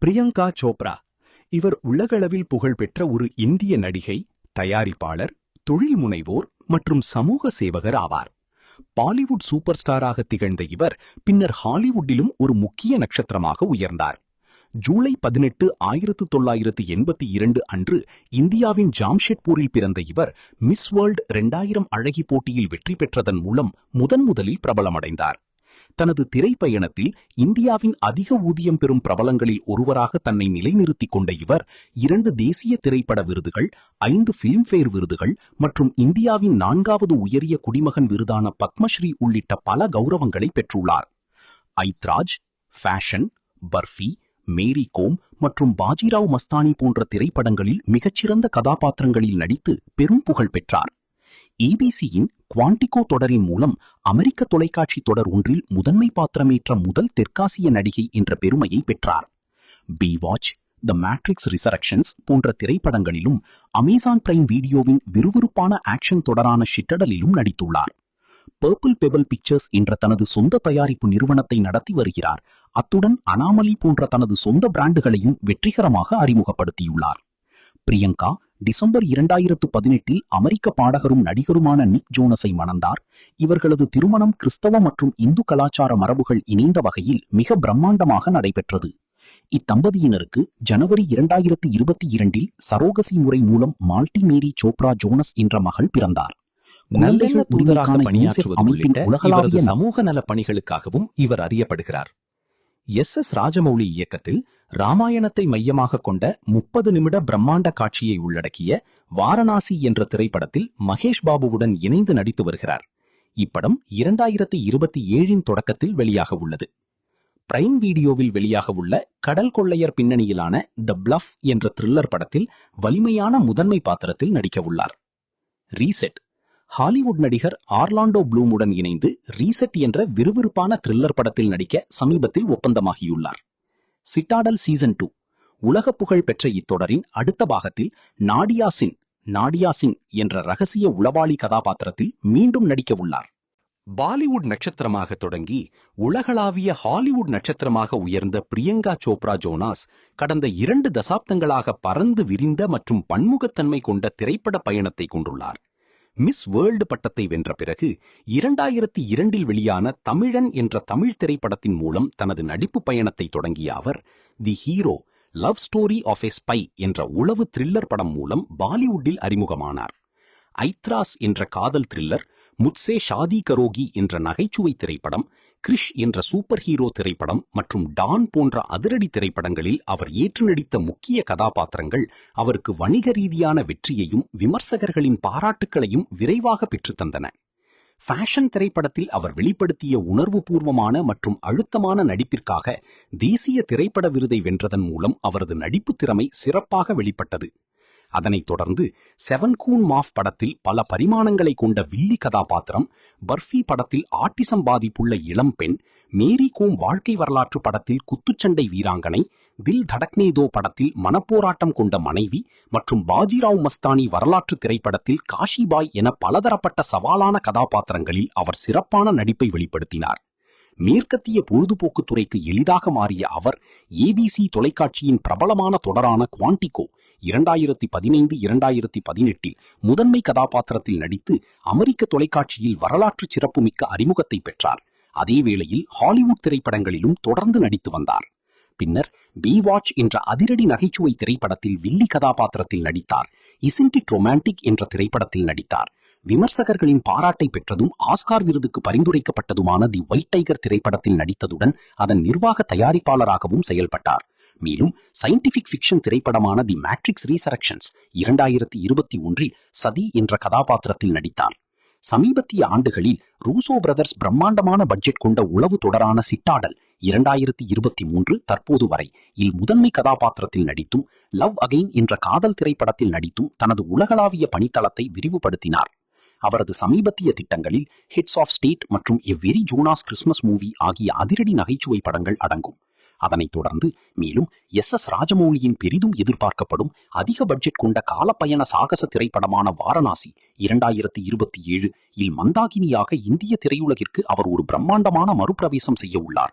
பிரியங்கா சோப்ரா. இவர் உலகளவில் புகழ்பெற்ற ஒரு இந்திய நடிகை, தயாரிப்பாளர், தொழில் முனைவோர் மற்றும் சமூக சேவகர் ஆவார். பாலிவுட் சூப்பர் ஸ்டாராக திகழ்ந்த இவர் பின்னர் ஹாலிவுட்டிலும் ஒரு முக்கிய நட்சத்திரமாக உயர்ந்தார். ஜூலை 18, 1982 அன்று இந்தியாவின் ஜாம்ஷெட்பூரில் பிறந்த இவர் மிஸ் வேர்ல்ட் 2000 அழகி போட்டியில் வெற்றி பெற்றதன் மூலம் முதலில் பிரபலமடைந்தார். தனது திரைப்பயணத்தில் இந்தியாவின் அதிக ஊதியம் பெறும் பிரபலங்களில் ஒருவராக தன்னை நிலைநிறுத்திக் கொண்ட இவர் 2 தேசிய திரைப்பட விருதுகள், 5 பிலிம்பேர் விருதுகள் மற்றும் இந்தியாவின் 4வது உயரிய குடிமகன் விருதான பத்மஸ்ரீ உள்ளிட்ட பல கௌரவங்களை பெற்றுள்ளார். ஐத்ராஜ், ஃபேஷன், பர்ஃபி, மேரி கோம் மற்றும் பாஜிராவ் மஸ்தானி போன்ற திரைப்படங்களில் மிகச்சிறந்த கதாபாத்திரங்களில் நடித்து பெரும் புகழ் பெற்றார். ஏபிசியின் குவாண்டிகோ தொடரின் மூலம் அமெரிக்க தொலைக்காட்சி தொடர் ஒன்றில் முதன்மை பாத்திரமேற்ற முதல் தெற்காசிய நடிகை என்ற பெருமையை பெற்றார். பி வாட்ச், தி மேட்ரிக்ஸ் ரிசரக்ஷன்ஸ் போன்ற திரைப்படங்களிலும் அமேசான் பிரைம் வீடியோவின் விறுவிறுப்பான ஆக்ஷன் தொடரான ஷிட்டடலிலும் நடித்துள்ளார். பர்பிள் பெபல் பிக்சர்ஸ் என்ற தனது சொந்த தயாரிப்பு நிறுவனத்தை நடத்தி வருகிறார். அத்துடன் அனாமலி போன்ற தனது சொந்த பிராண்டுகளையும் வெற்றிகரமாக அறிமுகப்படுத்தியுள்ளார். பிரியங்கா டிசம்பர் 2018 அமெரிக்க பாடகரும் நடிகருமான நிக் ஜோனஸை மணந்தார். இவர்களது திருமணம் கிறிஸ்தவ மற்றும் இந்து கலாச்சார மரபுகள் இணைந்த வகையில் மிக பிரம்மாண்டமாக நடைபெற்றது. இத்தம்பதியினருக்கு ஜனவரி 2022 சரோகசி முறை மூலம் மால்டி மேரி சோப்ரா ஜோனஸ் என்ற மகள் பிறந்தார். நல்லெண்ண தூதராக பணியாற்றுவது உள்ளிட்ட இவரது சமூக நல பணிகளுக்காகவும் இவர் அறியப்படுகிறார். எஸ். ராஜமௌலி இயக்கத்தில் ராமாயணத்தை மையமாக கொண்ட 30 நிமிட பிரம்மாண்ட காட்சியை உள்ளடக்கிய வாரணாசி என்ற திரைப்படத்தில் மகேஷ் பாபுவுடன் இணைந்து நடித்து வருகிறார். இப்படம் 2027 தொடக்கத்தில் வெளியாக உள்ளது. பிரைம் வீடியோவில் வெளியாக உள்ள கடல் கொள்ளையர் பின்னணியிலான தி பிளஃப் என்ற த்ரில்லர் படத்தில் வலிமையான முதன்மை பாத்திரத்தில் நடிக்க உள்ளார். ரீசெட். ஹாலிவுட் நடிகர் ஆர்லாண்டோ ப்ளூமுடன் இணைந்து ரீசெட் என்ற விறுவிறுப்பான த்ரில்லர் படத்தில் நடிக்க சமீபத்தில் ஒப்பந்தமாகியுள்ளார். Citadel season 2. உலக புகழ் பெற்ற இத்தொடரின் அடுத்த பாகத்தில் நாடியா சிங் என்ற ரகசிய உளவாளி கதாபாத்திரத்தில் மீண்டும் நடிக்க உள்ளார். பாலிவுட் நட்சத்திரமாக தொடங்கி உலகளாவிய ஹாலிவுட் நட்சத்திரமாக உயர்ந்த பிரியங்கா சோப்ரா ஜோனாஸ் கடந்த 2 தசாப்தங்களாக பறந்து விரிந்த மற்றும் பன்முகத்தன்மை கொண்ட திரைப்பட பயணத்தை கொண்டுள்ளார். மிஸ் வேர்ல்டு பட்டத்தை வென்ற பிறகு 2002 வெளியான தமிழன் என்ற தமிழ் திரைப்படத்தின் மூலம் தனது நடிப்பு பயணத்தை தொடங்கிய அவர் the hero, love story of a spy என்ற உளவு த்ரில்லர் படம் மூலம் பாலிவுட்டில் அறிமுகமானார். ஐத்ராஸ் என்ற காதல் த்ரில்லர், முத்சே ஷாதி கரோகி என்ற நகைச்சுவை திரைப்படம், கிரிஷ் என்ற சூப்பர் ஹீரோ திரைப்படம் மற்றும் டான் போன்ற அதிரடி திரைப்படங்களில் அவர் ஏற்று நடித்த முக்கிய கதாபாத்திரங்கள் அவருக்கு வணிக ரீதியான வெற்றியையும் விமர்சகர்களின் பாராட்டுக்களையும் விரைவாக பெற்றுத்தந்தன. ஃபேஷன் திரைப்படத்தில் அவர் வெளிப்படுத்திய உணர்வுபூர்வமான மற்றும் அழுத்தமான நடிப்பிற்காக தேசிய திரைப்பட விருதை வென்றதன் மூலம் அவரது நடிப்பு திறமை சிறப்பாக வெளிப்பட்டது. அதனைத் தொடர்ந்து 7 கூன் மாஃப் படத்தில் பல பரிமாணங்களை கொண்ட வில்லி கதாபாத்திரம், பர்ஃபி படத்தில் ஆட்டிசம் பாதிப்புள்ள இளம் பெண், மேரி கோம் வாழ்க்கை வரலாற்று படத்தில் குத்துச்சண்டை வீராங்கனை, தில் தடக்னே தோ படத்தில் மனப்போராட்டம் கொண்ட மனைவி மற்றும் பாஜிராவ் மஸ்தானி வரலாற்று திரைப்படத்தில் காஷிபாய் என பலதரப்பட்ட சவாலான கதாபாத்திரங்களில் அவர் சிறப்பான நடிப்பை வெளிப்படுத்தினார். மேற்கத்திய பொழுதுபோக்கு துறைக்கு எளிதாக மாறிய அவர் ஏபிசி தொலைக்காட்சியின் பிரபலமான தொடரான குவாண்டிகோ 2015-2018 முதன்மை கதாபாத்திரத்தில் நடித்து அமெரிக்க தொலைக்காட்சியில் வரலாற்று சிறப்புமிக்க அறிமுகத்தை பெற்றார். அதேவேளையில் ஹாலிவுட் திரைப்படங்களிலும் தொடர்ந்து நடித்து வந்தார். பின்னர் பி வாட்ச் என்ற அதிரடி நகைச்சுவை திரைப்படத்தில் வில்லி கதாபாத்திரத்தில் நடித்தார். இஸ்ன்ட் இட் ரொமான்டிக் என்ற திரைப்படத்தில் நடித்தார். விமர்சகர்களின் பாராட்டை பெற்றதும் ஆஸ்கார் விருதுக்கு பரிந்துரைக்கப்பட்டதுமான தி ஒயிட் டைகர் திரைப்படத்தில் நடித்ததுடன் அதன் நிர்வாக தயாரிப்பாளராகவும் செயல்பட்டார். மேலும் சயின்டிபிக் ஃபிக்ஷன் திரைப்படமான தி மேட்ரிக்ஸ் ரிசரக்ஷன்ஸ் 2021 சதி என்ற கதாபாத்திரத்தில் நடித்தார். சமீபத்திய ஆண்டுகளில் ரூசோ பிரதர்ஸ் பிரம்மாண்டமான பட்ஜெட் கொண்ட உளவு தொடரான சிட்டாடல் 2023 தற்போது வரை இல் முதன்மை கதாபாத்திரத்தில் நடித்தும் லவ் அகைன் என்ற காதல் திரைப்படத்தில் நடித்தும் தனது உலகளாவிய பணித்தளத்தை விரிவுபடுத்தினார். அவரது சமீபத்திய திட்டங்களில் ஹிட்ஸ் ஆஃப் ஸ்டேட் மற்றும் a very Jonas Christmas movie ஆகிய அதிரடி நகைச்சுவை படங்கள் அடங்கும். அதனைத் தொடர்ந்து மேலும் எஸ். ராஜமௌலியின் பெரிதும் எதிர்பார்க்கப்படும் அதிக பட்ஜெட் கொண்ட காலப்பயண சாகச திரைப்படமான வாரணாசி 2027 இல் மந்தாகினியாக இந்திய திரையுலகிற்கு அவர் ஒரு பிரம்மாண்டமான மறுபிரவேசம் செய்ய உள்ளார்.